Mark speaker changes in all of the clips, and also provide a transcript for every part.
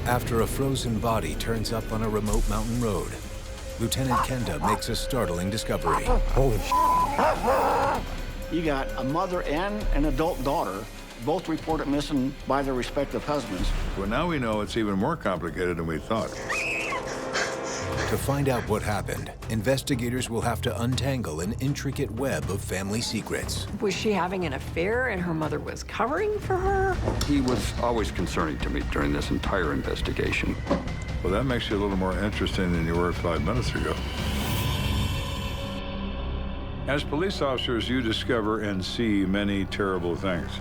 Speaker 1: After a frozen body turns up on a remote mountain road, Lieutenant Kenda makes a startling discovery.
Speaker 2: Holy shit.
Speaker 3: You got a mother and an adult daughter, both reported missing by their respective husbands.
Speaker 4: Well, now we know it's even more complicated than we thought.
Speaker 1: To find out what happened, investigators will have to untangle an intricate web of family secrets.
Speaker 5: Was she having an affair and her mother was covering for her?
Speaker 6: He was always concerning to me during this entire investigation.
Speaker 4: Well, that makes you a little more interesting than you were 5 minutes ago. As police officers, you discover and see many terrible things.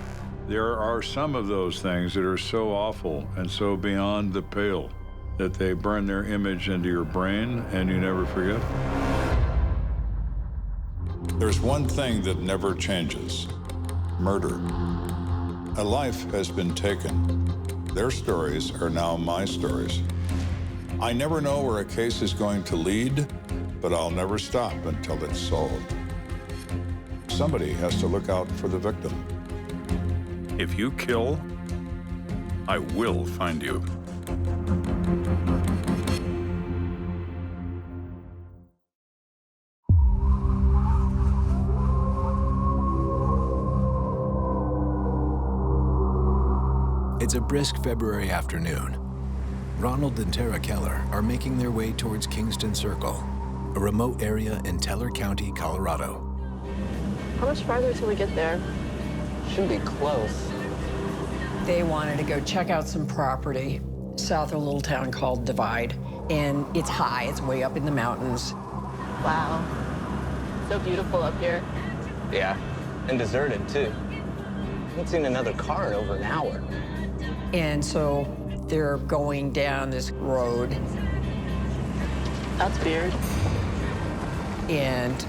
Speaker 4: There are some of those things that are so awful and so beyond the pale that they burn their image into your brain and you never forget. There's one thing that never changes: murder. A life has been taken. Their stories are now my stories. I never know where a case is going to lead, but I'll never stop until it's solved. Somebody has to look out for the victim. If you kill, I will find you.
Speaker 1: It's a brisk February afternoon. Ronald and Tara Keller are making their way towards Kingston Circle, a remote area in Teller County, Colorado.
Speaker 7: How much farther till we get there?
Speaker 8: Should be close.
Speaker 5: They wanted to go check out some property south of a little town called Divide. And it's high, it's way up in the mountains.
Speaker 7: Wow. So beautiful up here.
Speaker 8: Yeah, and deserted too. I haven't seen another car in over an hour.
Speaker 5: And so they're going down this road.
Speaker 7: That's weird.
Speaker 5: And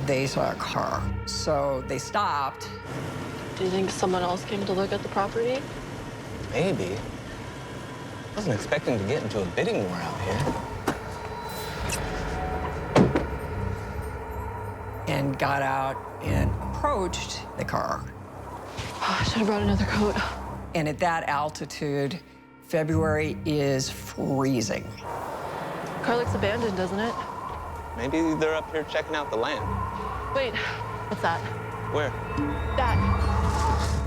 Speaker 5: they saw a car. So they stopped.
Speaker 7: Do you think someone else came to look at the property?
Speaker 8: Maybe. I wasn't expecting to get into a bidding war out here.
Speaker 5: And got out and approached the car.
Speaker 7: Oh, I should have brought another coat.
Speaker 5: And at that altitude, February is freezing.
Speaker 7: Car looks abandoned, doesn't it?
Speaker 8: Maybe they're up here checking out the land.
Speaker 7: Wait, what's that?
Speaker 8: Where?
Speaker 7: That.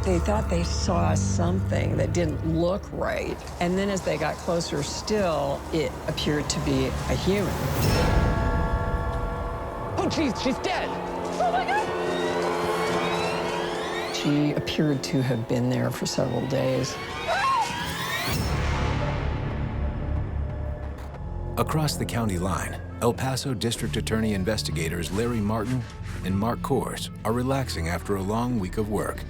Speaker 5: They thought they saw something that didn't look right. And then as they got closer still, it appeared to be a human.
Speaker 8: Oh, geez, she's dead.
Speaker 7: Oh my God!
Speaker 5: She appeared to have been there for several days.
Speaker 1: Across the county line, El Paso District Attorney investigators Larry Martin and Mark Kors are relaxing after a long week of work.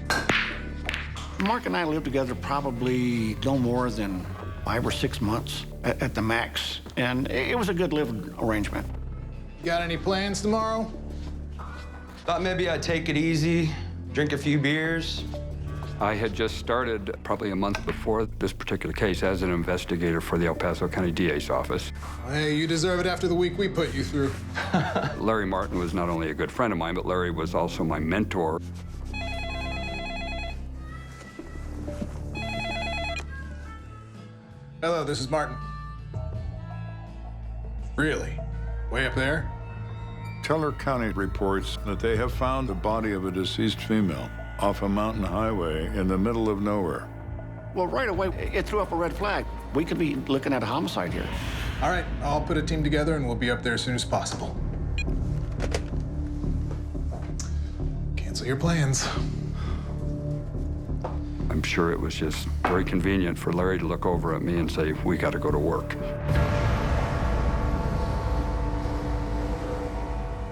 Speaker 3: Mark and I lived together probably no more than 5 or 6 months at the max, and it was a good living arrangement.
Speaker 2: Got any plans tomorrow?
Speaker 9: Thought maybe I'd take it easy, drink a few beers.
Speaker 6: I had just started probably a month before this particular case as an investigator for the El Paso County DA's office.
Speaker 2: Hey, you deserve it after the week we put you through.
Speaker 6: Larry Martin was not only a good friend of mine, but Larry was also my mentor.
Speaker 2: Hello, this is Martin. Really? Way up there?
Speaker 4: Teller County reports that they have found the body of a deceased female off a mountain highway in the middle of nowhere.
Speaker 3: Well, right away, it threw up a red flag. We could be looking at a homicide here.
Speaker 2: All right, I'll put a team together and we'll be up there as soon as possible. Cancel your plans.
Speaker 6: I'm sure it was just very convenient for Larry to look over at me and say, we got to go to work.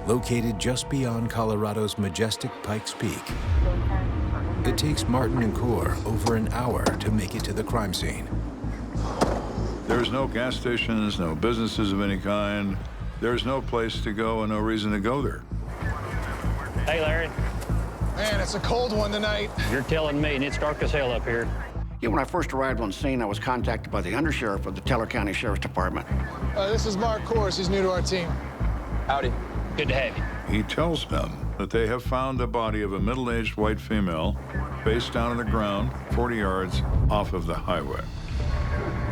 Speaker 1: Located just beyond Colorado's majestic Pikes Peak, it takes Martin and Kor over an hour to make it to the crime scene.
Speaker 4: There's no gas stations, no businesses of any kind. There's no place to go and no reason to go there.
Speaker 10: Hey, Larry.
Speaker 2: Man, it's a cold one tonight.
Speaker 10: You're telling me, and it's dark as hell up here.
Speaker 3: Yeah, when I first arrived on scene, I was contacted by the undersheriff of the Teller County Sheriff's Department.
Speaker 2: This is Mark Kors. He's new to our team.
Speaker 10: Howdy. Good to have you.
Speaker 4: He tells them that they have found the body of a middle-aged white female face down on the ground 40 yards off of the highway.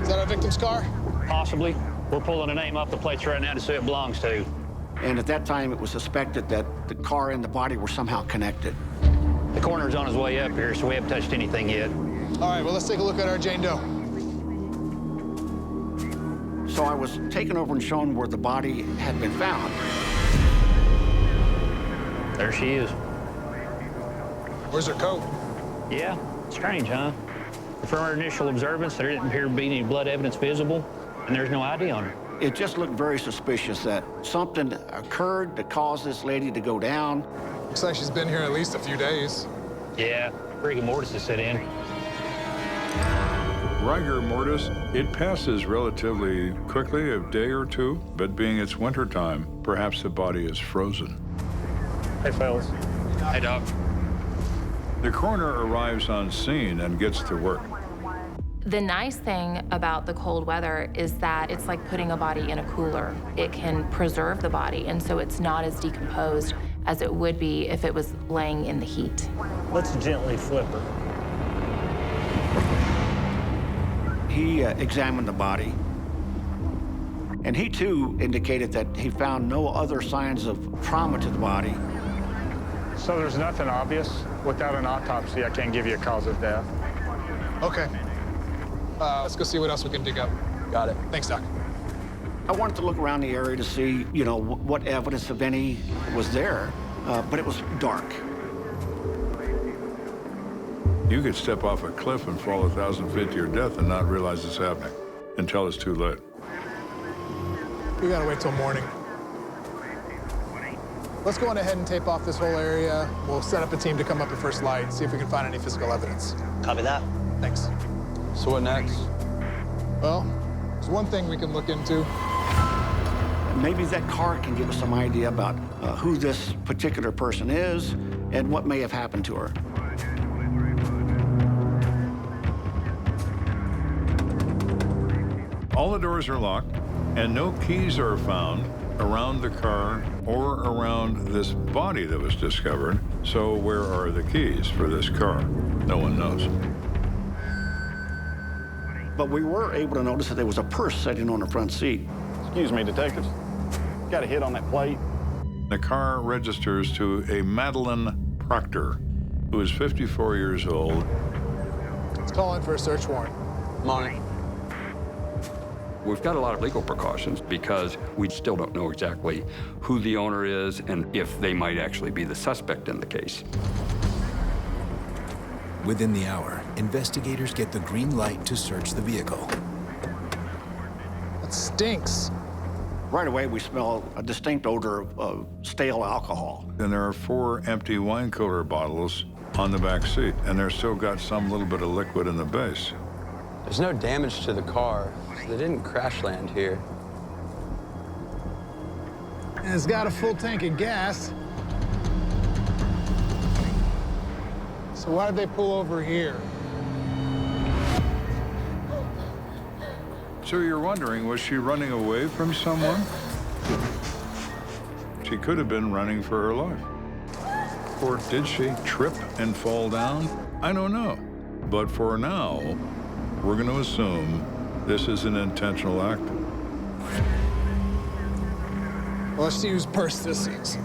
Speaker 2: Is that our victim's car?
Speaker 10: Possibly. We're pulling a name off the plates right now to see who it belongs to.
Speaker 3: And at that time, it was suspected that the car and the body were somehow connected.
Speaker 10: The coroner's on his way up here, so we haven't touched anything yet.
Speaker 2: All right, well, let's take a look at our Jane Doe.
Speaker 3: So I was taken over and shown where the body had been found.
Speaker 10: There she is.
Speaker 2: Where's her coat?
Speaker 10: Yeah, strange, huh? From our initial observance, there didn't appear to be any blood evidence visible, and there's no ID on her.
Speaker 3: It just looked very suspicious that something occurred to cause this lady to go down.
Speaker 2: Looks like she's been here at least a few days.
Speaker 10: Yeah, rigor mortis has set in.
Speaker 4: Rigor mortis, it passes relatively quickly, a day or two, but being it's wintertime, perhaps the body is frozen.
Speaker 10: Hey, fellas. Hey, Doc.
Speaker 4: The coroner arrives on scene and gets to work.
Speaker 11: The nice thing about the cold weather is that it's like putting a body in a cooler. It can preserve the body, and so it's not as decomposed as it would be if it was laying in the heat.
Speaker 10: Let's gently flip her.
Speaker 3: He examined the body, and he too indicated that he found no other signs of trauma to the body.
Speaker 12: So there's nothing obvious? Without an autopsy, I can't give you a cause of death.
Speaker 2: Okay. Let's go see what else we can dig up.
Speaker 9: Got it.
Speaker 2: Thanks, Doc.
Speaker 3: I wanted to look around the area to see, you know, what evidence, if any, was there, but it was dark.
Speaker 4: You could step off a cliff and fall 1,000 feet to your death and not realize it's happening until it's too late.
Speaker 2: We gotta wait till morning. Let's go on ahead and tape off this whole area. We'll set up a team to come up at first light, see if we can find any physical evidence.
Speaker 8: Copy that.
Speaker 2: Thanks.
Speaker 9: So what next?
Speaker 2: Well, there's one thing we can look into.
Speaker 3: Maybe that car can give us some idea about who this particular person is and what may have happened to her.
Speaker 4: All the doors are locked, and no keys are found around the car or around this body that was discovered. So where are the keys for this car? No one knows.
Speaker 3: But we were able to notice that there was a purse sitting on the front seat.
Speaker 12: Excuse me, detectives. Got a hit on that plate.
Speaker 4: The car registers to a Madeline Proctor, who is 54 years old.
Speaker 2: Let's call in for a search warrant.
Speaker 9: Morning.
Speaker 6: We've got a lot of legal precautions because we still don't know exactly who the owner is and if they might actually be the suspect in the case.
Speaker 1: Within the hour, investigators get the green light to search the vehicle.
Speaker 2: That stinks.
Speaker 3: Right away, we smell a distinct odor of stale alcohol.
Speaker 4: And there are 4 empty wine cooler bottles on the back seat, and they're still got some little bit of liquid in the base.
Speaker 9: There's no damage to the car, so they didn't crash land here.
Speaker 2: And it's got a full tank of gas. So why did they pull over here?
Speaker 4: So you're wondering, was she running away from someone? She could have been running for her life. Or did she trip and fall down? I don't know. But for now, we're going to assume this is an intentional act.
Speaker 2: Well, let's see whose purse this is.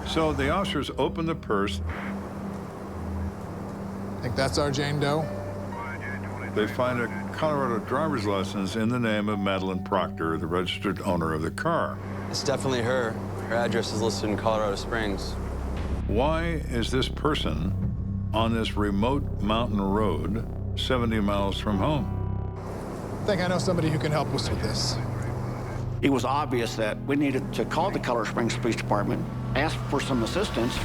Speaker 4: So the officers open the purse.
Speaker 2: Think that's our Jane Doe?
Speaker 4: They find a Colorado driver's license in the name of Madeline Proctor, the registered owner of the car.
Speaker 9: It's definitely her. Her address is listed in Colorado Springs.
Speaker 4: Why is this person on this remote mountain road 70 miles from home?
Speaker 2: I think I know somebody who can help us with this.
Speaker 3: It was obvious that we needed to call the Colorado Springs Police Department, ask for some assistance.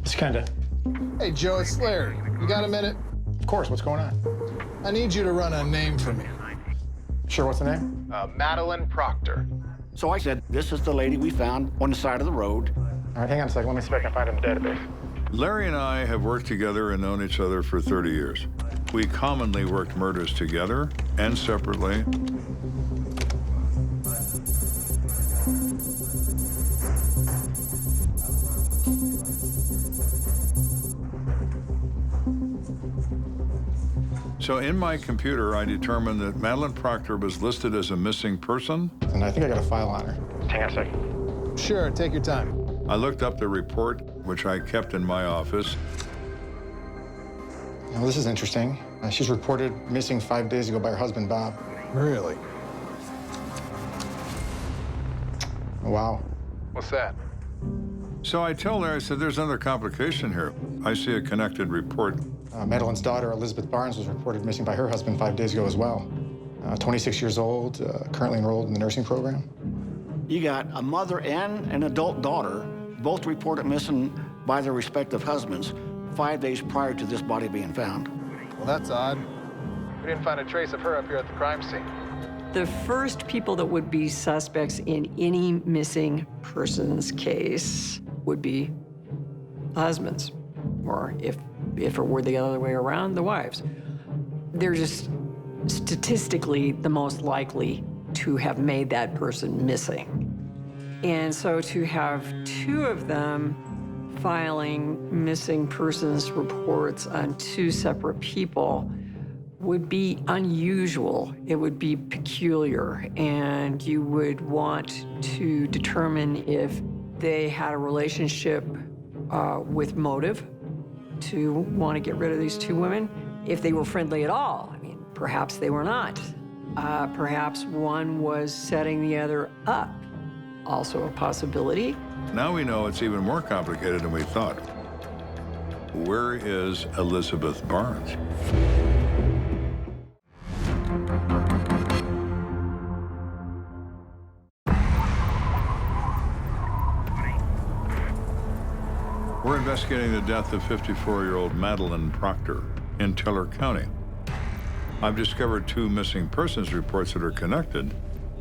Speaker 12: It's Kenda.
Speaker 2: Hey, Joe, it's Larry. You got a minute?
Speaker 12: Of course, what's going on?
Speaker 2: I need you to run a name for me.
Speaker 12: Sure, what's the name?
Speaker 2: Madeline Proctor.
Speaker 3: So I said, this is the lady we found on the side of the road.
Speaker 12: All right, hang on a second. Let me see if I can find it in the database.
Speaker 4: Larry and I have worked together and known each other for 30 years. We commonly worked murders together and separately. So in my computer, I determined that Madeline Proctor was listed as a missing person.
Speaker 2: And I think I got a file on her.
Speaker 12: Hang on a second.
Speaker 2: Sure, take your time.
Speaker 4: I looked up the report, which I kept in my office.
Speaker 2: Now, this is interesting. She's reported missing 5 days ago by her husband, Bob. Really? Wow. What's that?
Speaker 4: So I tell her, I said, there's another complication here. I see a connected report.
Speaker 2: Madeline's daughter, Elizabeth Barnes, was reported missing by her husband 5 days ago as well. 26 years old, currently enrolled in the nursing program.
Speaker 3: You got a mother and an adult daughter, both reported missing by their respective husbands 5 days prior to this body being found.
Speaker 2: Well, that's odd. We didn't find a trace of her up here at the crime scene.
Speaker 5: The first people that would be suspects in any missing persons case would be husbands, or if it were the other way around, the wives. They're just statistically the most likely to have made that person missing. And so to have two of them filing missing persons reports on two separate people would be unusual. It would be peculiar, and you would want to determine if they had a relationship with motive to want to get rid of these two women, if they were friendly at all. I mean, perhaps they were not. Perhaps one was setting the other up, also a possibility.
Speaker 4: Now we know it's even more complicated than we thought. Where is Elizabeth Barnes? We're investigating the death of 54-year-old Madeline Proctor in Teller County. I've discovered two missing persons reports that are connected,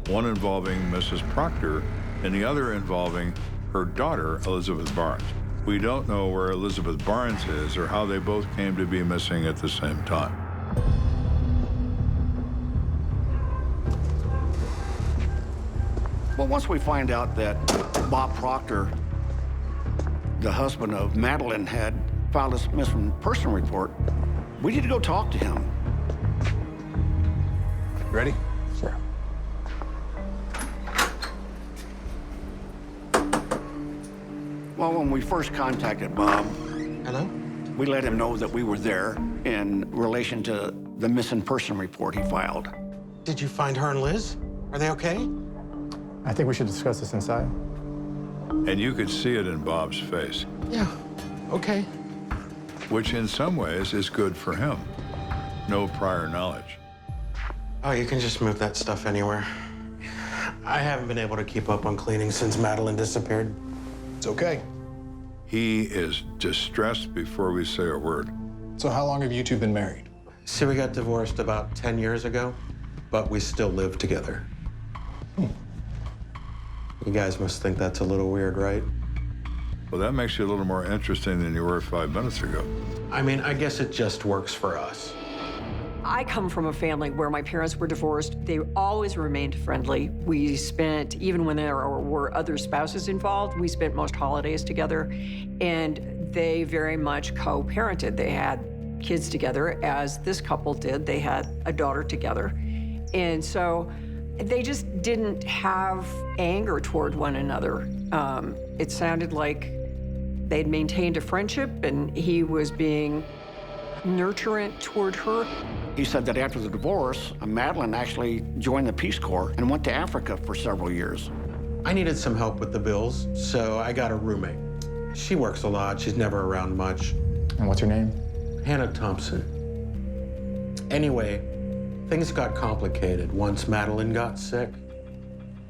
Speaker 4: one involving Mrs. Proctor and the other involving her daughter, Elizabeth Barnes. We don't know where Elizabeth Barnes is or how they both came to be missing at the same time.
Speaker 3: Well, once we find out that Bob Proctor, the husband of Madeline, had filed this missing person report, we need to go talk to him.
Speaker 2: Ready? Sure.
Speaker 3: Well, when we first contacted Bob,
Speaker 13: hello?
Speaker 3: We let him know that we were there in relation to the missing person report he filed.
Speaker 13: Did you find her and Liz? Are they okay?
Speaker 2: I think we should discuss this inside.
Speaker 4: And you could see it in Bob's face.
Speaker 13: Yeah, okay.
Speaker 4: Which in some ways is good for him. No prior knowledge.
Speaker 13: Oh, you can just move that stuff anywhere. I haven't been able to keep up on cleaning since Madeline disappeared.
Speaker 2: It's okay.
Speaker 4: He is distressed before we say a word.
Speaker 2: So how long have you two been married?
Speaker 13: See, we got divorced about 10 years ago, but we still live together. You guys must think that's a little weird, right?
Speaker 4: Well, that makes you a little more interesting than you were 5 minutes ago.
Speaker 13: I mean, I guess it just works for us.
Speaker 5: I come from a family where my parents were divorced. They always remained friendly. We spent, even when there were other spouses involved, we spent most holidays together. And they very much co-parented. They had kids together, as this couple did. They had a daughter together. And so they just didn't have anger toward one another. It sounded like they'd maintained a friendship, and he was being nurturant toward her.
Speaker 3: He said that after the divorce, Madeline actually joined the Peace Corps and went to Africa for several years.
Speaker 13: I needed some help with the bills, so I got a roommate. She works a lot. She's never around much.
Speaker 2: And what's her name?
Speaker 13: Hannah Thompson. Anyway, things got complicated once Madeline got sick.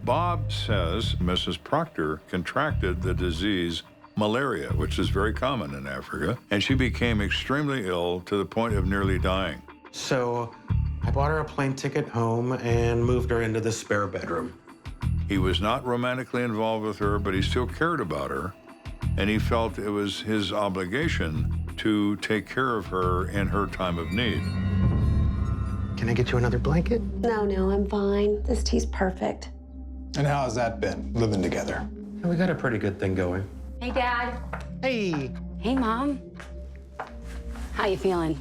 Speaker 4: Bob says Mrs. Proctor contracted the disease malaria, which is very common in Africa, and she became extremely ill to the point of nearly dying.
Speaker 13: So I bought her a plane ticket home and moved her into the spare bedroom.
Speaker 4: He was not romantically involved with her, but he still cared about her, and he felt it was his obligation to take care of her in her time of need.
Speaker 13: Can I get you another blanket?
Speaker 14: No, I'm fine. This tea's perfect.
Speaker 2: And how has that been, living together?
Speaker 13: We got a pretty good thing going.
Speaker 14: Hey, Dad.
Speaker 13: Hey.
Speaker 14: Hey, Mom. How you feeling?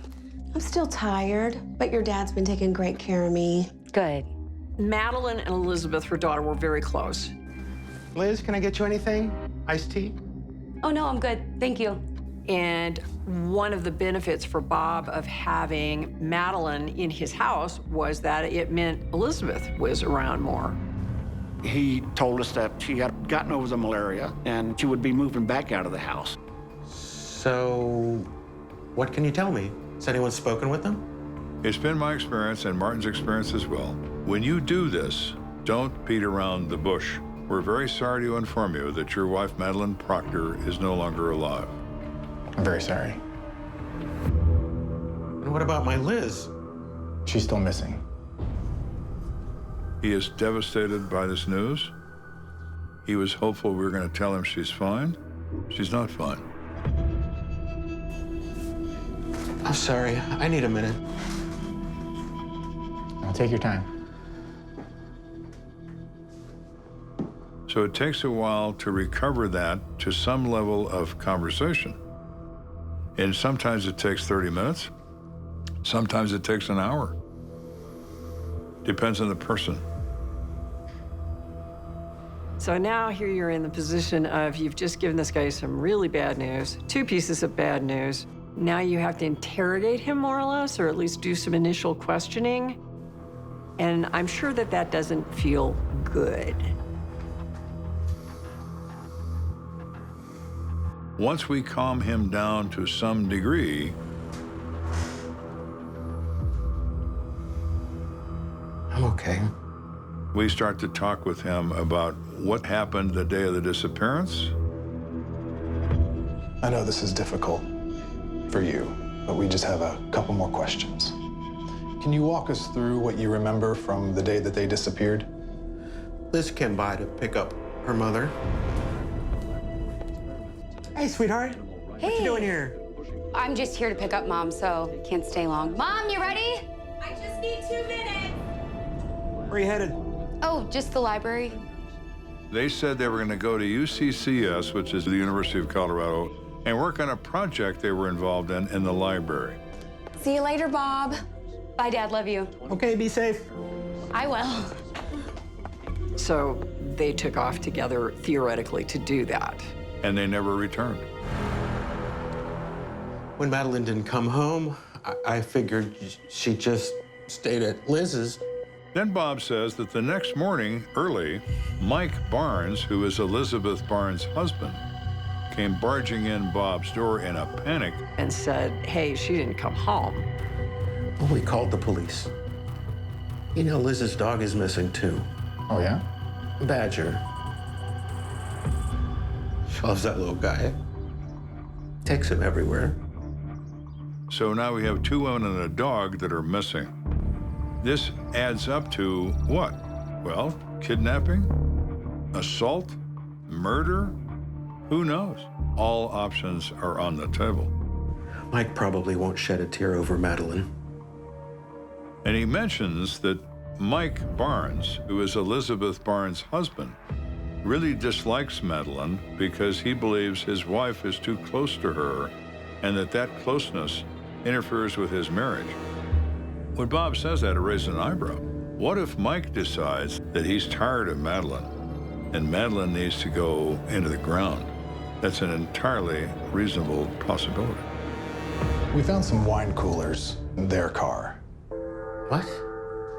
Speaker 14: I'm still tired, but your dad's been taking great care of me.
Speaker 15: Good.
Speaker 5: Madeline and Elizabeth, her daughter, were very close.
Speaker 13: Liz, can I get you anything? Iced tea?
Speaker 15: Oh, no, I'm good. Thank you.
Speaker 5: And one of the benefits for Bob of having Madeline in his house was that it meant Elizabeth was around more.
Speaker 3: He told us that she had gotten over the malaria and she would be moving back out of the house.
Speaker 13: So, what can you tell me? Has anyone spoken with them?
Speaker 4: It's been my experience and Martin's experience as well. When you do this, don't beat around the bush. We're very sorry to inform you that your wife, Madeline Proctor, is no longer alive.
Speaker 2: I'm very sorry.
Speaker 13: And what about my Liz?
Speaker 2: She's still missing.
Speaker 4: He is devastated by this news. He was hopeful we were going to tell him she's fine. She's not fine.
Speaker 13: I'm sorry. I need a minute.
Speaker 2: Now take your time.
Speaker 4: So it takes a while to recover that to some level of conversation. And sometimes it takes 30 minutes. Sometimes it takes an hour. Depends on the person.
Speaker 5: So now here you're in the position of you've just given this guy some really bad news, 2 pieces of bad news. Now you have to interrogate him more or less, or at least do some initial questioning. And I'm sure that that doesn't feel good.
Speaker 4: Once we calm him down to some degree,
Speaker 13: I'm okay.
Speaker 4: We start to talk with him about what happened the day of the disappearance.
Speaker 16: I know this is difficult for you, but we just have a couple more questions. Can you walk us through what you remember from the day that they disappeared?
Speaker 13: Liz came by to pick up her mother. Hey, sweetheart.
Speaker 15: Hey.
Speaker 13: What you doing here?
Speaker 15: I'm just here to pick up Mom, so can't stay long. Mom, you ready?
Speaker 7: I just need 2 minutes.
Speaker 13: Where are you headed?
Speaker 15: Oh, just the library.
Speaker 4: They said they were going to go to UCCS, which is the University of Colorado, and work on a project they were involved in the library.
Speaker 15: See you later, Bob. Bye, Dad. Love you.
Speaker 13: Okay, be safe.
Speaker 15: I will.
Speaker 5: So they took off together, theoretically, to do that.
Speaker 4: And they never returned.
Speaker 13: When Madeline didn't come home, I figured she just stayed at Liz's.
Speaker 4: Then Bob says that the next morning, early, Mike Barnes, who is Elizabeth Barnes' husband, came barging in Bob's door in a panic.
Speaker 5: And said, hey, she didn't come home.
Speaker 13: Well, we called the police. You know, Liz's dog is missing, too.
Speaker 2: Oh, yeah?
Speaker 13: Badger. She loves that little guy. Takes him everywhere.
Speaker 4: So now we have 2 women and a dog that are missing. This adds up to what? Well, kidnapping, assault, murder, who knows? All options are on the table.
Speaker 13: Mike probably won't shed a tear over Madeline.
Speaker 4: And he mentions that Mike Barnes, who is Elizabeth Barnes' husband, really dislikes Madeline because he believes his wife is too close to her and that closeness interferes with his marriage. When Bob says that, it raises an eyebrow. What if Mike decides that he's tired of Madeline and Madeline needs to go into the ground? That's an entirely reasonable possibility.
Speaker 16: We found some wine coolers in their car.
Speaker 13: What?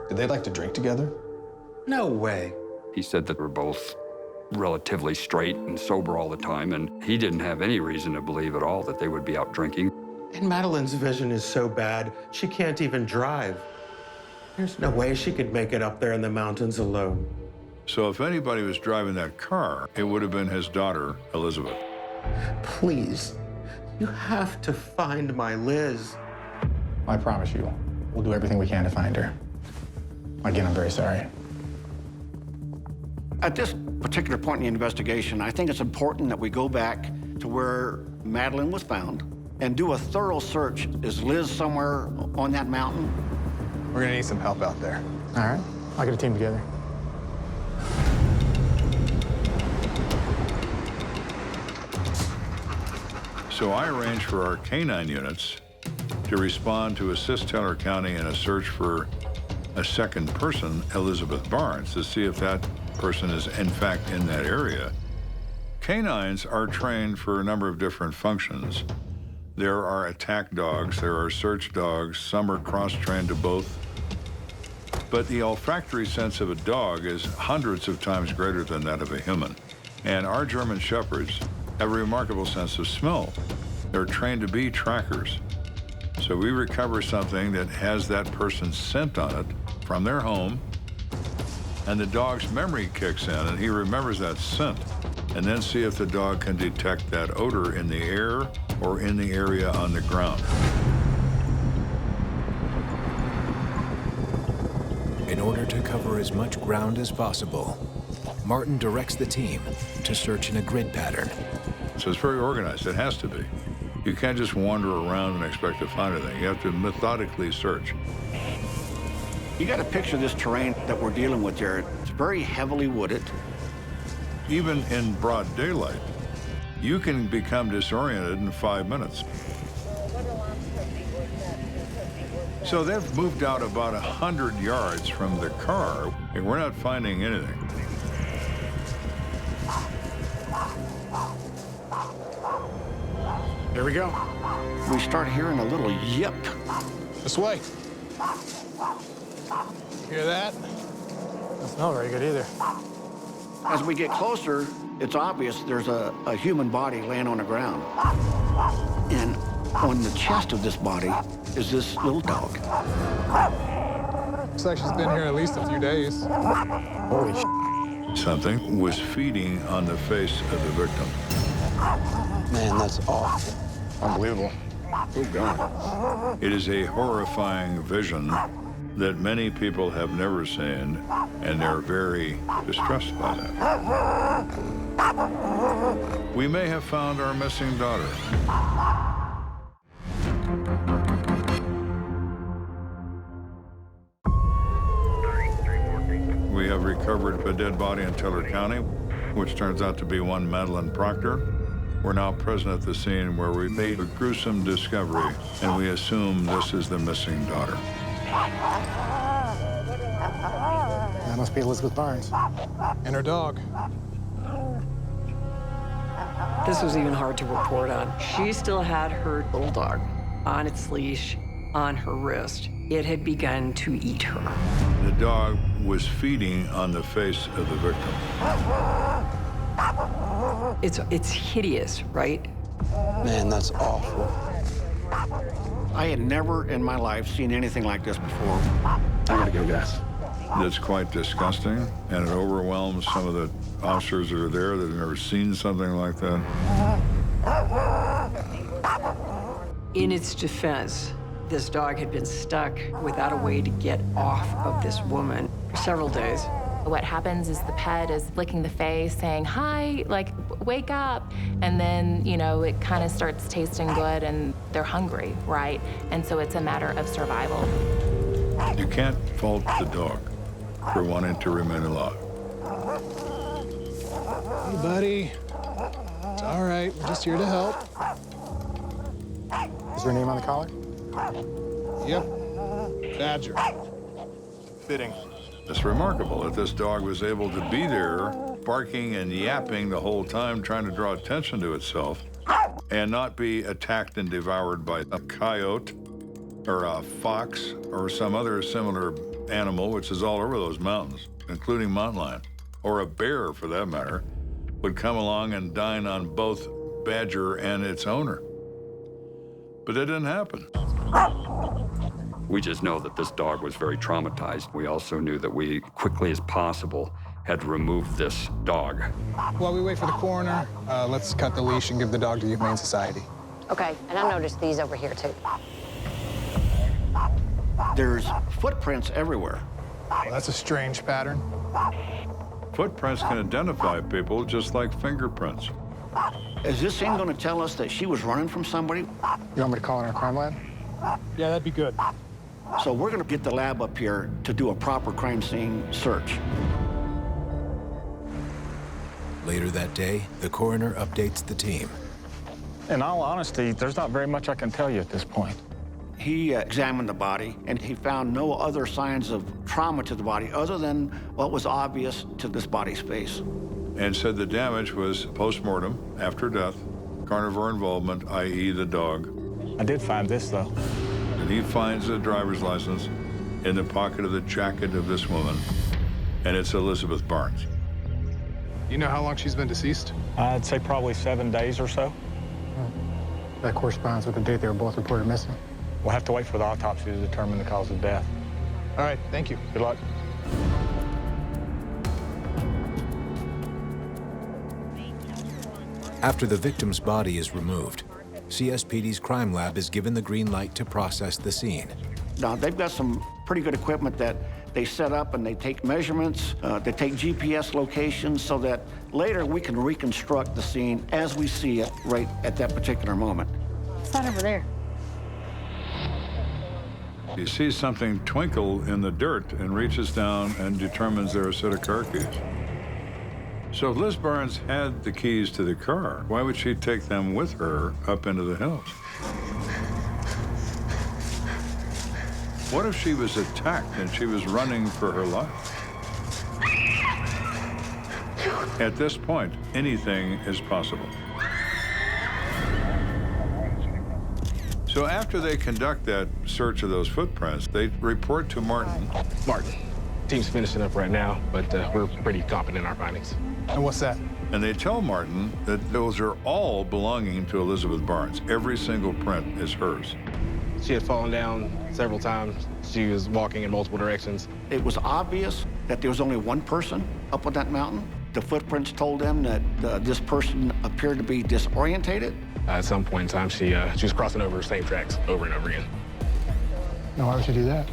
Speaker 16: Did they like to drink together?
Speaker 13: No way.
Speaker 6: He said that we're both relatively straight and sober all the time, and he didn't have any reason to believe at all that they would be out drinking.
Speaker 13: And Madeline's vision is so bad, she can't even drive. There's no way she could make it up there in the mountains alone.
Speaker 4: So if anybody was driving that car, it would have been his daughter, Elizabeth.
Speaker 13: Please, you have to find my Liz.
Speaker 2: I promise you, we'll do everything we can to find her. Again, I'm very sorry.
Speaker 3: At this particular point in the investigation, I think it's important that we go back to where Madeline was found and do a thorough search. Is Liz somewhere on that mountain?
Speaker 16: We're gonna need some help out there.
Speaker 2: All right, I'll get a team together.
Speaker 4: So I arranged for our canine units to respond to assist Teller County in a search for a second person, Elizabeth Barnes, to see if that person is in fact in that area. Canines are trained for a number of different functions. There are attack dogs, there are search dogs, some are cross-trained to both. But the olfactory sense of a dog is hundreds of times greater than that of a human. And our German Shepherds have a remarkable sense of smell. They're trained to be trackers. So we recover something that has that person's scent on it from their home, and the dog's memory kicks in, and he remembers that scent, and then see if the dog can detect that odor in the air or in the area on the ground.
Speaker 1: In order to cover as much ground as possible, Martin directs the team to search in a grid pattern.
Speaker 4: So it's very organized. It has to be. You can't just wander around and expect to find anything. You have to methodically search.
Speaker 3: You got to picture this terrain that we're dealing with here. It's very heavily wooded.
Speaker 4: Even in broad daylight, you can become disoriented in 5 minutes. So they've moved out about 100 yards from the car, and we're not finding anything.
Speaker 2: Here we go.
Speaker 3: We start hearing a little yip.
Speaker 2: This way. Hear that? Doesn't smell very good either.
Speaker 3: As we get closer, it's obvious there's a human body laying on the ground. And on the chest of this body is this little dog.
Speaker 2: Looks like she's been here at least a few days. Holy shit.
Speaker 4: Something was feeding on the face of the victim.
Speaker 8: Man, that's awful.
Speaker 2: Unbelievable.
Speaker 3: Oh, God.
Speaker 4: It is a horrifying vision that many people have never seen, and they're very distressed by that. We may have found our missing daughter. We have recovered a dead body in Teller County, which turns out to be one Madeline Proctor. We're now present at the scene where we made a gruesome discovery, and we assume this is the missing daughter.
Speaker 2: That must be Elizabeth Barnes. And her dog.
Speaker 5: This was even hard to report on. She still had her bulldog on its leash, on her wrist. It had begun to eat her.
Speaker 4: The dog was feeding on the face of the victim.
Speaker 5: It's hideous, right?
Speaker 8: Man, that's awful.
Speaker 3: I had never in my life seen anything like this before.
Speaker 2: I gotta go, guys.
Speaker 4: It's quite disgusting, and it overwhelms some of the officers that are there that have never seen something like that.
Speaker 5: In its defense, this dog had been stuck without a way to get off of this woman for several days.
Speaker 11: What happens is the pet is licking the face, saying, hi, like, wake up. And then, you know, it kind of starts tasting good and they're hungry, right? And so it's a matter of survival.
Speaker 4: You can't fault the dog for wanting to remain alive.
Speaker 2: Hey, buddy. It's all right. We're just here to help. Is there a name on the collar? Yep. Badger. Fitting.
Speaker 4: It's remarkable that this dog was able to be there, barking and yapping the whole time, trying to draw attention to itself, and not be attacked and devoured by a coyote or a fox or some other similar animal, which is all over those mountains, including mountain lion, or a bear, for that matter, would come along and dine on both Badger and its owner. But that didn't happen.
Speaker 6: We just know that this dog was very traumatized. We also knew that we, quickly as possible, had to remove this dog.
Speaker 2: While we wait for the coroner, let's cut the leash and give the dog to the Humane Society.
Speaker 17: Okay, and I noticed these over here, too.
Speaker 3: There's footprints everywhere.
Speaker 2: Well, that's a strange pattern.
Speaker 4: Footprints can identify people just like fingerprints.
Speaker 3: Is this thing going to tell us that she was running from somebody?
Speaker 2: You want me to call in our crime lab? Yeah, that'd be good.
Speaker 3: So we're going to get the lab up here to do a proper crime scene search.
Speaker 1: Later that day, the coroner updates the team.
Speaker 12: In all honesty, there's not very much I can tell you at this point.
Speaker 3: He examined the body, and he found no other signs of trauma to the body other than what was obvious to this body's face.
Speaker 4: And said the damage was post-mortem, after death, carnivore involvement, i.e. the dog.
Speaker 12: I did find this, though.
Speaker 4: And he finds a driver's license in the pocket of the jacket of this woman, and it's Elizabeth Barnes.
Speaker 16: You know how long she's been deceased?
Speaker 12: I'd say probably 7 days or so.
Speaker 2: That corresponds with the date they were both reported missing.
Speaker 12: We'll have to wait for the autopsy to determine the cause of death.
Speaker 16: All right, thank you.
Speaker 12: Good luck.
Speaker 1: After the victim's body is removed, CSPD's crime lab is given the green light to process the scene.
Speaker 3: Now, they've got some pretty good equipment that they set up, and they take measurements, they take GPS locations so that later we can reconstruct the scene as we see it right at that particular moment.
Speaker 17: What's that over there?
Speaker 4: He sees something twinkle in the dirt and reaches down and determines they're a set of car keys. So if Liz Barnes had the keys to the car, why would she take them with her up into the hills? What if she was attacked and she was running for her life? At this point, anything is possible. So after they conduct that search of those footprints, they report to Martin.
Speaker 18: Martin, team's finishing up right now, but we're pretty confident in our findings.
Speaker 16: And what's that?
Speaker 4: And they tell Martin that those are all belonging to Elizabeth Barnes. Every single print is hers.
Speaker 18: She had fallen down several times. She was walking in multiple directions.
Speaker 3: It was obvious that there was only one person up on that mountain. The footprints told them that this person appeared to be disorientated.
Speaker 18: At some point in time, she was crossing over the same tracks over and over again.
Speaker 2: Now, why would she do that?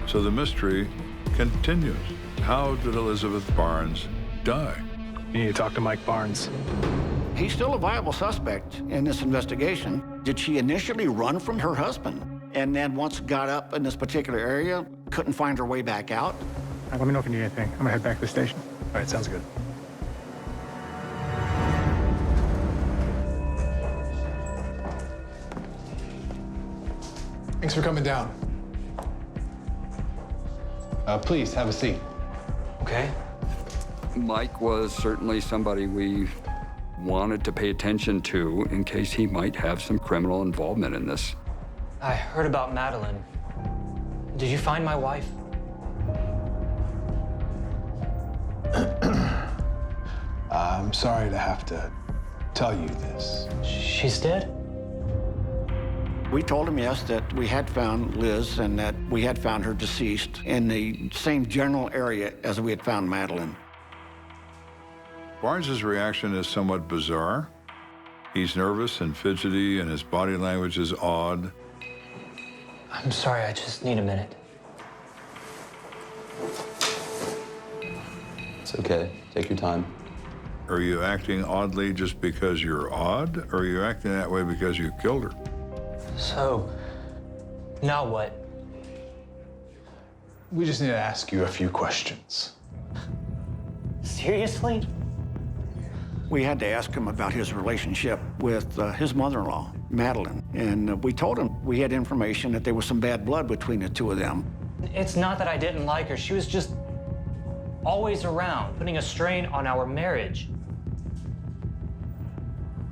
Speaker 4: So the mystery continues. How did Elizabeth Barnes die?
Speaker 18: You need to talk to Mike Barnes.
Speaker 3: He's still a viable suspect in this investigation. Did she initially run from her husband and then once got up in this particular area, couldn't find her way back out?
Speaker 2: Let me know if you need anything. I'm gonna head back to the station.
Speaker 18: All right, sounds good.
Speaker 16: Thanks for coming down. Please, have a seat.
Speaker 6: Okay. Mike was certainly somebody we wanted to pay attention to in case he might have some criminal involvement in this.
Speaker 19: I heard about Madeline. Did you find my wife?
Speaker 16: I'm sorry to have to tell you this.
Speaker 19: She's dead?
Speaker 3: We told him, yes, that we had found Liz and that we had found her deceased in the same general area as we had found Madeline.
Speaker 4: Barnes's reaction is somewhat bizarre. He's nervous and fidgety, and his body language is odd.
Speaker 19: I'm sorry, I just need a minute.
Speaker 9: It's okay. Take your time.
Speaker 4: Are you acting oddly just because you're odd, or are you acting that way because you killed her?
Speaker 19: So, now what?
Speaker 16: We just need to ask you a few questions.
Speaker 19: Seriously?
Speaker 3: We had to ask him about his relationship with his mother-in-law, Madeline. And we told him we had information that there was some bad blood between the two of them.
Speaker 19: It's not that I didn't like her. She was just always around, putting a strain on our marriage.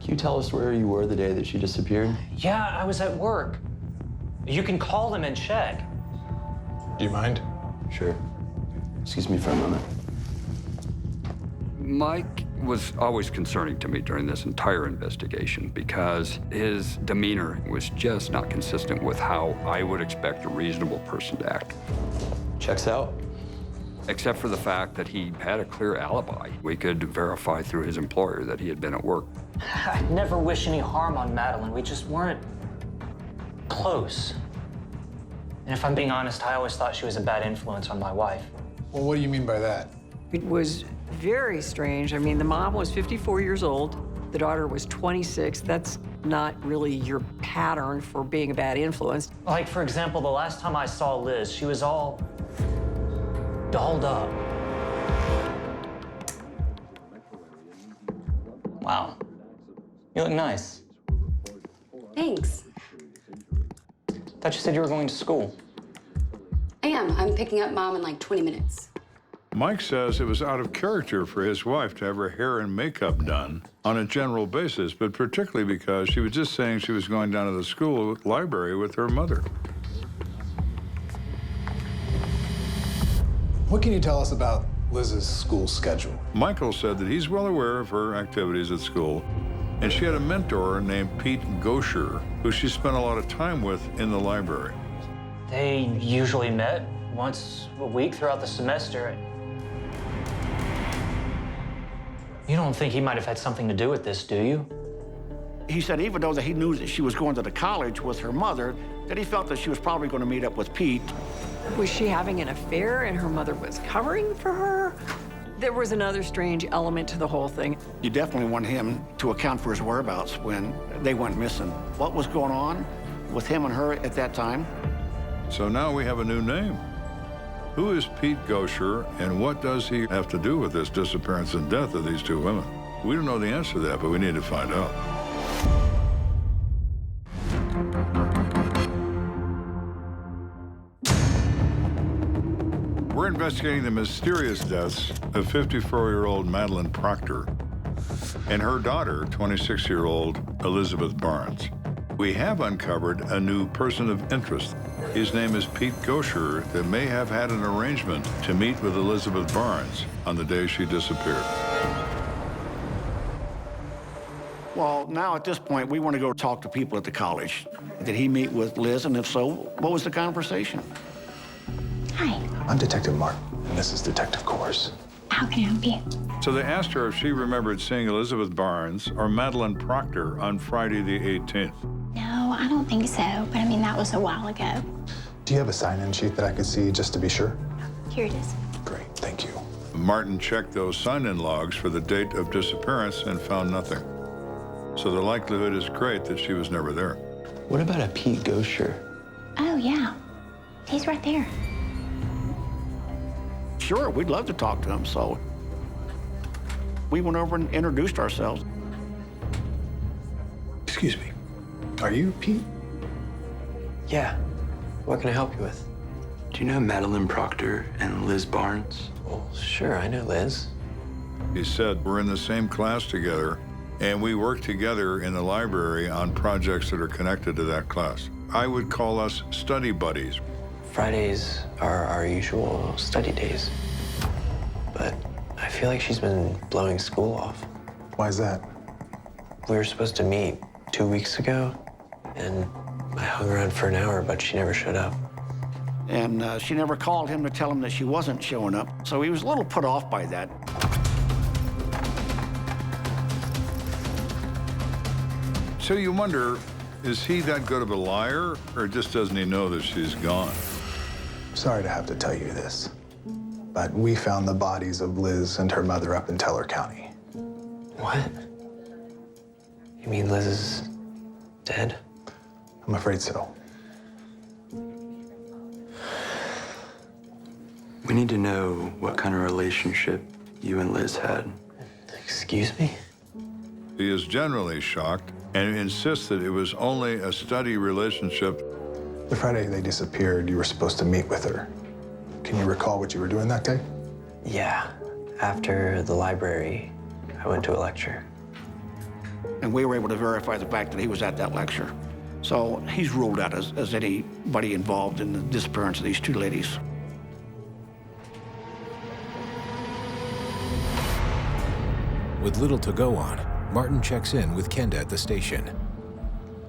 Speaker 9: Can you tell us where you were the day that she disappeared?
Speaker 19: Yeah, I was at work. You can call them and check.
Speaker 16: Do you mind?
Speaker 9: Sure. Excuse me for a moment.
Speaker 6: Mike was always concerning to me during this entire investigation because his demeanor was just not consistent with how I would expect a reasonable person to act.
Speaker 9: Checks out.
Speaker 6: Except for the fact that he had a clear alibi. We could verify through his employer that he had been at work.
Speaker 19: I never wish any harm on Madeline. We just weren't close. And if I'm being honest, I always thought she was a bad influence on my wife.
Speaker 16: Well, what do you mean by that?
Speaker 5: It was very strange. I mean, the mom was 54 years old. The daughter was 26. That's not really your pattern for being a bad influence.
Speaker 19: Like, for example, the last time I saw Liz, she was all dolled up. Wow. You look nice.
Speaker 14: Thanks.
Speaker 19: thought you said you were going to school.
Speaker 15: I am. I'm picking up Mom in like 20 minutes.
Speaker 4: Mike says it was out of character for his wife to have her hair and makeup done on a general basis, but particularly because she was just saying she was going down to the school library with her mother.
Speaker 16: What can you tell us about Liz's school schedule?
Speaker 4: Michael said that he's well aware of her activities at school, and she had a mentor named Pete Gosher, who she spent a lot of time with in the library.
Speaker 19: They usually met once a week throughout the semester. You don't think he might have had something to do with this, do you?
Speaker 3: He said even though that he knew that she was going to the college with her mother, that he felt that she was probably going to meet up with Pete.
Speaker 5: Was she having an affair and her mother was covering for her? There was another strange element to the whole thing.
Speaker 3: You definitely want him to account for his whereabouts when they went missing. What was going on with him and her at that time?
Speaker 4: So now we have a new name. Who is Pete Gosher, and what does he have to do with this disappearance and death of these two women? We don't know the answer to that, but we need to find out. We're investigating the mysterious deaths of 54-year-old Madeline Proctor and her daughter, 26-year-old Elizabeth Barnes. We have uncovered a new person of interest. His name is Pete Gosher, that may have had an arrangement to meet with Elizabeth Barnes on the day she disappeared.
Speaker 3: Well, now at this point, we want to go talk to people at the college. Did he meet with Liz, and if so, what was the conversation?
Speaker 17: Hi.
Speaker 16: I'm Detective Martin, and this is Detective Kors.
Speaker 17: How can I help you?
Speaker 4: So they asked her if she remembered seeing Elizabeth Barnes or Madeline Proctor on Friday the 18th.
Speaker 17: No, I don't think so, but I mean, that was a while ago.
Speaker 16: Do you have a sign-in sheet that I could see just to be sure?
Speaker 17: Here it is.
Speaker 16: Great, thank you.
Speaker 4: Martin checked those sign-in logs for the date of disappearance and found nothing. So the likelihood is great that she was never there.
Speaker 8: What about a Pete Gosher?
Speaker 17: Oh, yeah. He's right there.
Speaker 3: Sure, we'd love to talk to him, so we went over and introduced ourselves.
Speaker 16: Excuse me, are you Pete?
Speaker 8: Yeah. What can I help you with?
Speaker 20: Do you know Madeline Proctor and Liz Barnes?
Speaker 8: Well, sure, I know Liz.
Speaker 4: He said, we're in the same class together, and we work together in the library on projects that are connected to that class. I would call us study buddies.
Speaker 8: Fridays are our usual study days. But I feel like she's been blowing school off.
Speaker 16: Why is that?
Speaker 8: We were supposed to meet 2 weeks ago, and I hung around for an hour, but she never showed up.
Speaker 3: And she never called him to tell him that she wasn't showing up, so he was a little put off by that.
Speaker 4: So you wonder, is he that good of a liar, or just doesn't he know that she's gone?
Speaker 16: Sorry to have to tell you this, but we found the bodies of Liz and her mother up in Teller County.
Speaker 8: What? You mean Liz is dead?
Speaker 16: I'm afraid so.
Speaker 20: We need to know what kind of relationship you and Liz had.
Speaker 8: Excuse me?
Speaker 4: He is generally shocked and insists that it was only a study relationship.
Speaker 16: The Friday they disappeared, you were supposed to meet with her. Can you recall what you were doing that day?
Speaker 8: Yeah. After the library, I went to a lecture.
Speaker 3: And we were able to verify the fact that he was at that lecture. So he's ruled out as anybody involved in the disappearance of these two ladies.
Speaker 1: With little to go on, Martin checks in with Kenda at the station.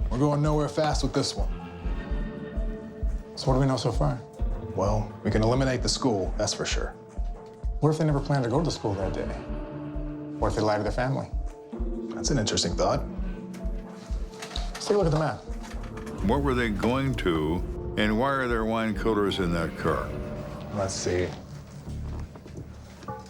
Speaker 16: We're going nowhere fast with this one.
Speaker 2: So what do we know so far?
Speaker 16: Well, we can eliminate the school, that's for sure.
Speaker 2: What if they never planned to go to school that day? What if they lied to their family?
Speaker 16: That's an interesting thought.
Speaker 2: Let's take a look at the map.
Speaker 4: What were they going to, and why are there wine coolers in that car?
Speaker 16: Let's see.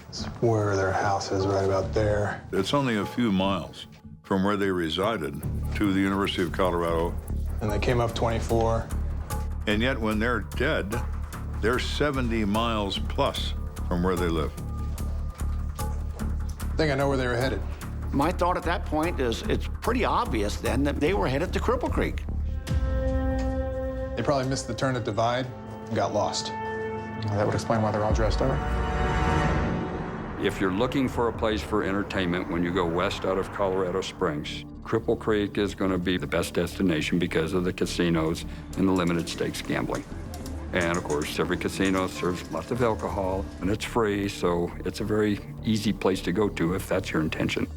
Speaker 16: It's where their house is, right about there.
Speaker 4: It's only a few miles from where they resided to the University of Colorado.
Speaker 16: And they came up 24.
Speaker 4: And yet when they're dead, they're 70 miles plus from where they live.
Speaker 16: I think I know where they were headed.
Speaker 3: My thought at that point is it's pretty obvious then that they were headed to Cripple Creek.
Speaker 16: They probably missed the turn at Divide and got lost.
Speaker 2: That would explain why they're all dressed up.
Speaker 6: If you're looking for a place for entertainment when you go west out of Colorado Springs, Cripple Creek is going to be the best destination because of the casinos and the limited stakes gambling. And of course, every casino serves lots of alcohol and it's free, so it's a very easy place to go to if that's your intention.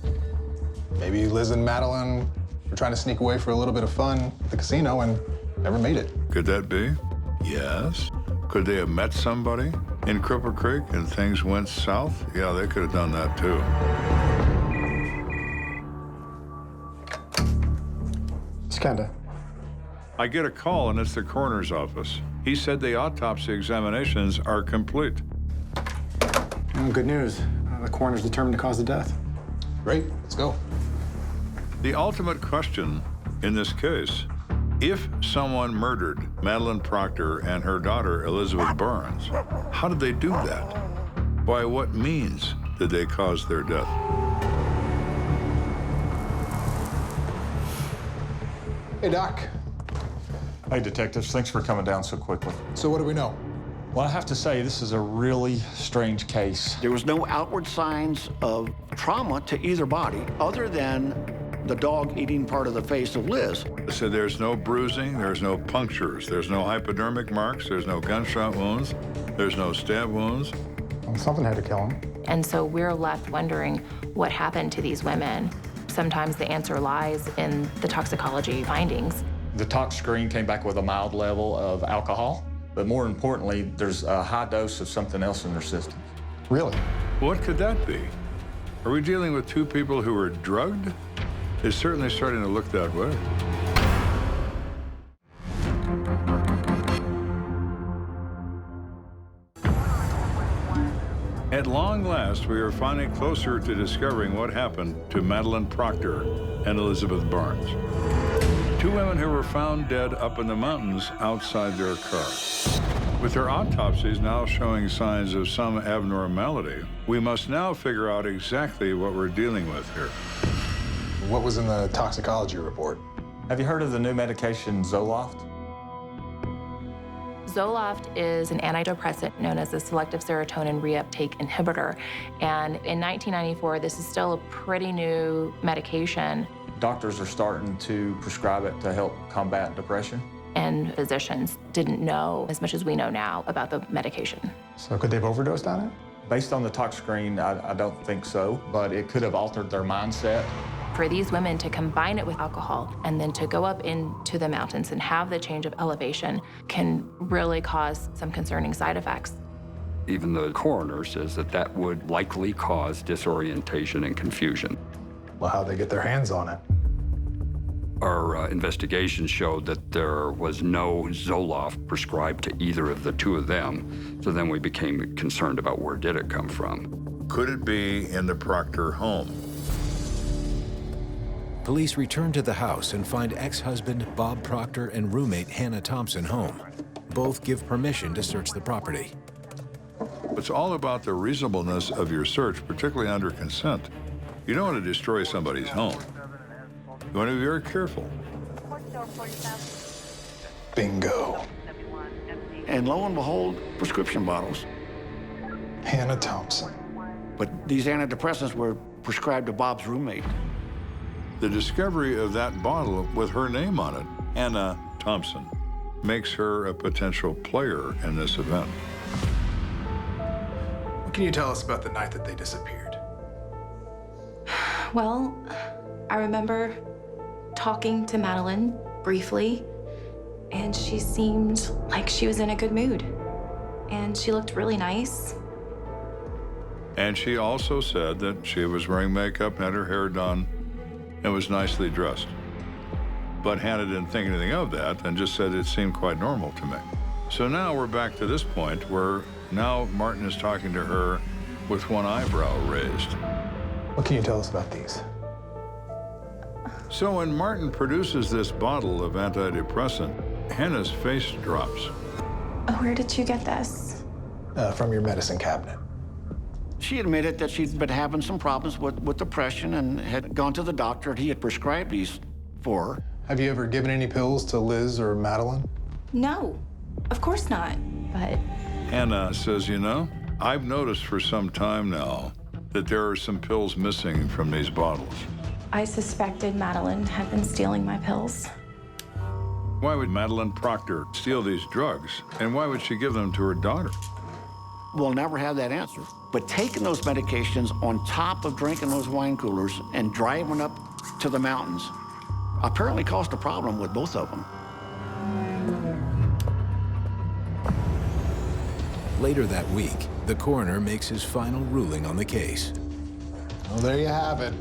Speaker 16: Maybe Liz and Madeline were trying to sneak away for a little bit of fun at the casino and never made it.
Speaker 4: Could that be? Yes. Could they have met somebody in Cripple Creek and things went south? Yeah, they could have done that too.
Speaker 2: It's Kenda.
Speaker 4: I get a call and it's the coroner's office. He said the autopsy examinations are complete.
Speaker 2: Good news. The coroner's determined the cause of death.
Speaker 16: Great, let's go.
Speaker 4: The ultimate question in this case, if someone murdered Madeline Proctor and her daughter, Elizabeth Barnes, how did they do that? By what means did they cause their death?
Speaker 16: Hey, Doc.
Speaker 21: Hey, detectives, thanks for coming down so quickly.
Speaker 16: So what do we know?
Speaker 21: Well, I have to say, this is a really strange case.
Speaker 3: There was no outward signs of trauma to either body other than the dog eating part of the face of Liz.
Speaker 4: So there's no bruising, there's no punctures, there's no hypodermic marks, there's no gunshot wounds, there's no stab wounds.
Speaker 2: Well, something had to kill him.
Speaker 11: And so we're left wondering what happened to these women. Sometimes the answer lies in the toxicology findings.
Speaker 21: The tox screen came back with a mild level of alcohol, but more importantly, there's a high dose of something else in their system.
Speaker 2: Really?
Speaker 4: What could that be? Are we dealing with two people who were drugged? It's certainly starting to look that way. At long last, we are finally closer to discovering what happened to Madeline Proctor and Elizabeth Barnes. Two women who were found dead up in the mountains outside their car. With their autopsies now showing signs of some abnormality, we must now figure out exactly what we're dealing with here.
Speaker 16: What was in the toxicology report?
Speaker 21: Have you heard of the new medication Zoloft?
Speaker 11: Zoloft is an antidepressant known as a selective serotonin reuptake inhibitor. And in 1994, this is still a pretty new medication.
Speaker 21: Doctors are starting to prescribe it to help combat depression.
Speaker 11: And physicians didn't know as much as we know now about the medication.
Speaker 2: So could they have overdosed on it?
Speaker 21: Based on the tox screen, I don't think so, but it could have altered their mindset.
Speaker 11: For these women to combine it with alcohol and then to go up into the mountains and have the change of elevation can really cause some concerning side effects.
Speaker 6: Even the coroner says that that would likely cause disorientation and confusion.
Speaker 16: Well, how'd they get their hands on it?
Speaker 6: Our investigation showed that there was no Zoloft prescribed to either of the two of them, so then we became concerned about where did it come from.
Speaker 4: Could it be in the Proctor home?
Speaker 1: Police return to the house and find ex-husband Bob Proctor and roommate Hannah Thompson home. Both give permission to search the property.
Speaker 4: It's all about the reasonableness of your search, particularly under consent. You don't want to destroy somebody's home. You want to be very careful.
Speaker 16: Bingo.
Speaker 3: And lo and behold, prescription bottles.
Speaker 16: Hannah Thompson.
Speaker 3: But these antidepressants were prescribed to Bob's roommate.
Speaker 4: The discovery of that bottle with her name on it, Hannah Thompson, makes her a potential player in this event.
Speaker 16: What can you tell us about the night that they disappeared?
Speaker 14: Well, I remember talking to Madeline briefly, and she seemed like she was in a good mood. And she looked really nice.
Speaker 4: And she also said that she was wearing makeup, had her hair done, and was nicely dressed. But Hannah didn't think anything of that and just said it seemed quite normal to me. So now we're back to this point where now Martin is talking to her with one eyebrow raised.
Speaker 16: What can you tell us about these?
Speaker 4: So when Martin produces this bottle of antidepressant, Hannah's face drops.
Speaker 14: Where did you get this?
Speaker 16: From your medicine cabinet.
Speaker 3: She admitted that she'd been having some problems with depression and had gone to the doctor and he had prescribed these for her.
Speaker 16: Have you ever given any pills to Liz or Madeline?
Speaker 14: No, of course not. But
Speaker 4: Hannah says, you know, I've noticed for some time now that there are some pills missing from these bottles.
Speaker 14: I suspected Madeline had been stealing my pills.
Speaker 4: Why would Madeline Proctor steal these drugs, and why would she give them to her daughter?
Speaker 3: We'll never have that answer. But taking those medications on top of drinking those wine coolers and driving up to the mountains apparently caused a problem with both of them.
Speaker 1: Later that week, the coroner makes his final ruling on the case.
Speaker 16: Well, there you have it.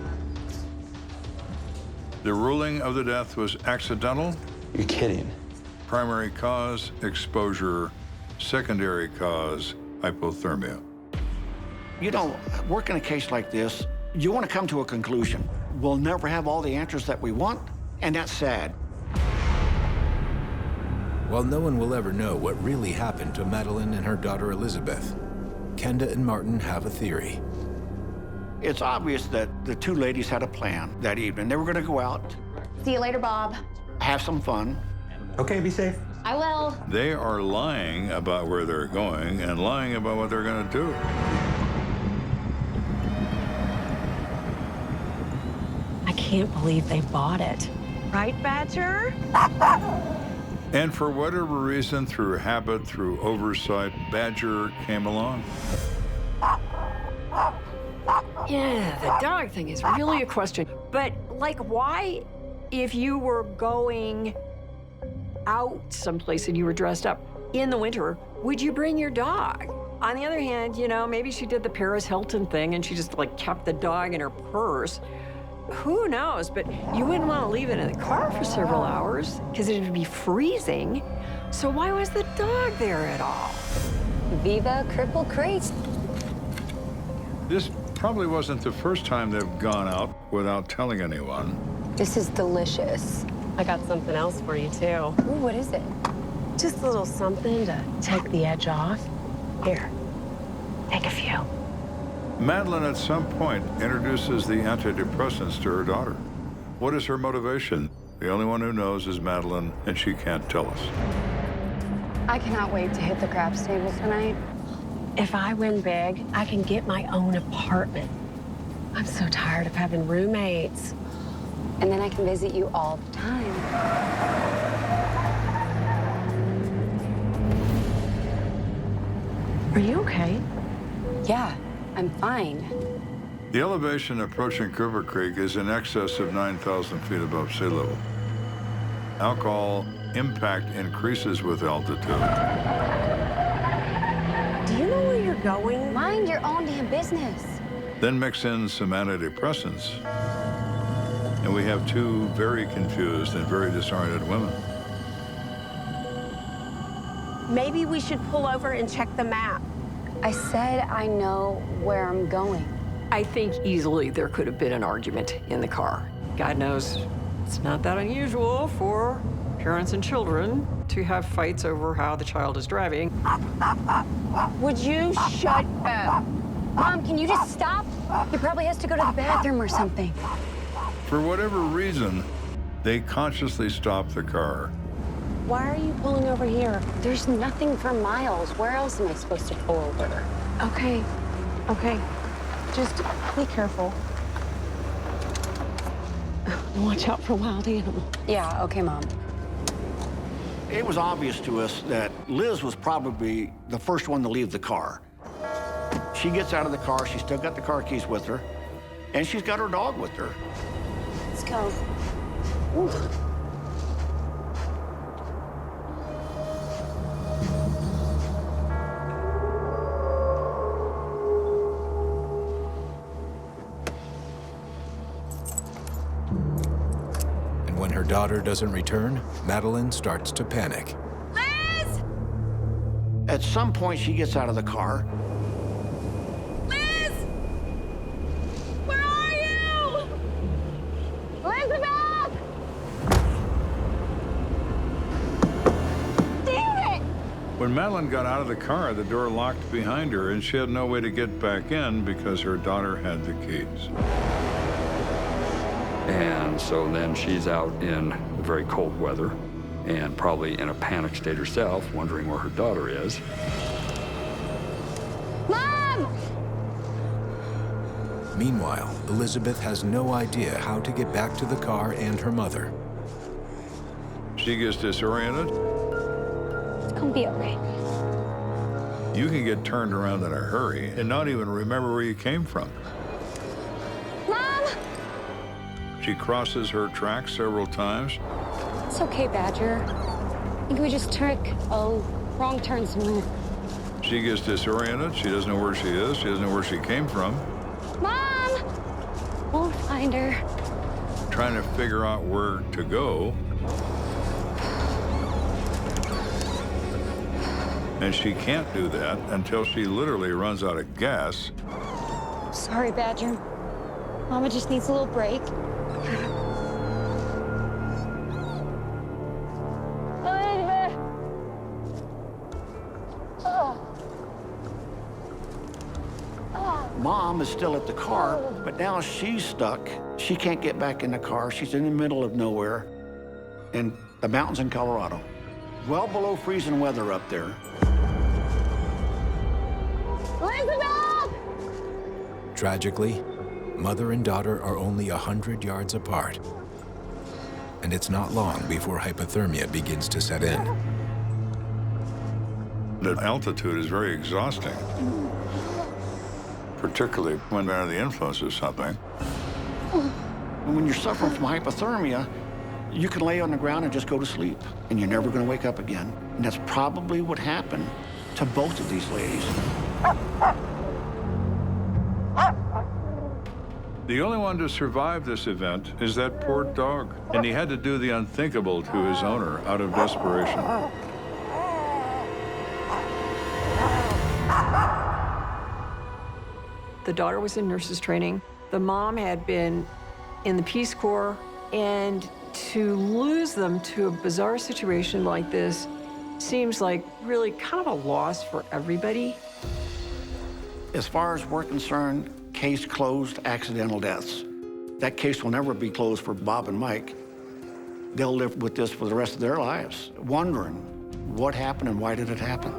Speaker 4: The ruling of the death was accidental.
Speaker 20: You're kidding.
Speaker 4: Primary cause, exposure. Secondary cause, hypothermia.
Speaker 3: You know, working a case like this, you want to come to a conclusion. We'll never have all the answers that we want, and that's sad.
Speaker 1: While no one will ever know what really happened to Madeline and her daughter Elizabeth, Kenda and Martin have a theory.
Speaker 3: It's obvious that the two ladies had a plan that evening. They were going to go out,
Speaker 15: See you later, Bob.
Speaker 3: have some fun.
Speaker 13: Okay, be safe.
Speaker 15: I will.
Speaker 4: They are lying about where they're going and lying about what they're going to do.
Speaker 10: I can't believe they bought it. Right, Badger?
Speaker 4: And for whatever reason, through habit, through oversight, Badger came along.
Speaker 5: Yeah, the dog thing is really a question. But, like, why, if you were going out someplace and you were dressed up in the winter, would you bring your dog? On the other hand, you know, maybe she did the Paris Hilton thing and she just, like, kept the dog in her purse. Who knows? But you wouldn't want to leave it in the car for several hours because it would be freezing. So why was the dog there at all?
Speaker 15: Viva Cripple Crate.
Speaker 4: This probably wasn't the first time they've gone out without telling anyone.
Speaker 15: This is delicious.
Speaker 10: I got something else for you, too.
Speaker 15: Ooh, what is it?
Speaker 10: Just a little something to take the edge off. Here, take a few.
Speaker 4: Madeline, at some point, introduces the antidepressants to her daughter. What is her motivation? The only one who knows is Madeline, and she can't tell us.
Speaker 15: I cannot wait to hit the craps table tonight.
Speaker 10: If I win big, I can get my own apartment. I'm so tired of having roommates.
Speaker 15: And then I can visit you all the time.
Speaker 10: Are you okay?
Speaker 15: Yeah, I'm fine.
Speaker 4: The elevation approaching Cripple Creek is in excess of 9,000 feet above sea level. Alcohol impact increases with altitude.
Speaker 10: Do you know where you're going?
Speaker 15: Mind your own damn business.
Speaker 4: Then mix in some antidepressants, and we have two very confused and very disoriented women.
Speaker 10: Maybe we should pull over and check the map.
Speaker 15: I said I know where I'm going.
Speaker 5: I think easily there could have been an argument in the car. God knows it's not that unusual for parents and children to have fights over how the child is driving.
Speaker 10: Would you shut up?
Speaker 15: Mom, can you just stop? He probably has to go to the bathroom or something.
Speaker 4: For whatever reason, they consciously stop the car.
Speaker 10: Why are you pulling over here?
Speaker 15: There's nothing for miles. Where else am I supposed to pull over?
Speaker 10: Okay, okay. Just be careful. Watch out for wild animals.
Speaker 15: Yeah, okay, Mom.
Speaker 3: It was obvious to us that Liz was probably the first one to leave the car. She gets out of the car, she's still got the car keys with her, and she's got her dog with her.
Speaker 15: Let's go. Ooh.
Speaker 1: And when her daughter doesn't return, Madeline starts to panic.
Speaker 15: Liz!
Speaker 3: At some point, she gets out of the car.
Speaker 15: Liz! Where are you? Elizabeth! Damn it!
Speaker 4: When Madeline got out of the car, the door locked behind her, and she had no way to get back in because her daughter had the keys.
Speaker 6: And so then she's out in very cold weather, and probably in a panic state herself, wondering where her daughter is.
Speaker 17: Mom!
Speaker 1: Meanwhile, Elizabeth has no idea how to get back to the car and her mother.
Speaker 4: She gets disoriented.
Speaker 17: It's gonna be all right.
Speaker 4: You can get turned around in a hurry and not even remember where you came from.
Speaker 17: Mom!
Speaker 4: She crosses her tracks several times.
Speaker 15: It's okay, Badger. I think we just took a wrong turn somewhere.
Speaker 4: She gets disoriented. She doesn't know where she is. She doesn't know where she came from.
Speaker 15: Mom! Won't find her.
Speaker 4: Trying to figure out where to go. And she can't do that until she literally runs out of gas.
Speaker 15: Sorry, Badger. Mama just needs a little break. Elizabeth!
Speaker 3: Mom is still at the car, but now she's stuck. She can't get back in the car. She's in the middle of nowhere in the mountains in Colorado. Well below freezing weather up there.
Speaker 17: Elizabeth!
Speaker 1: Tragically, mother and daughter are only 100 yards apart. And it's not long before hypothermia begins to set in.
Speaker 4: The altitude is very exhausting, particularly when they're under the influence of something.
Speaker 3: When you're suffering from hypothermia, you can lay on the ground and just go to sleep, and you're never going to wake up again. And that's probably what happened to both of these ladies.
Speaker 4: The only one to survive this event is that poor dog, and he had to do the unthinkable to his owner out of desperation.
Speaker 5: The daughter was in nurses training. The mom had been in the Peace Corps, and to lose them to a bizarre situation like this seems like really kind of a loss for everybody.
Speaker 3: As far as we're concerned, case closed, accidental deaths. That case will never be closed for Bob and Mike. They'll live with this for the rest of their lives, wondering what happened and why did it happen.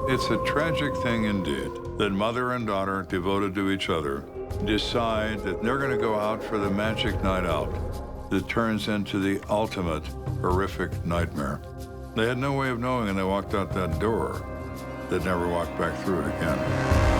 Speaker 4: It's a tragic thing indeed that mother and daughter, devoted to each other, decide that they're going to go out for the magic night out that turns into the ultimate horrific nightmare. They had no way of knowing, and they walked out that door. They'd never walk back through it again.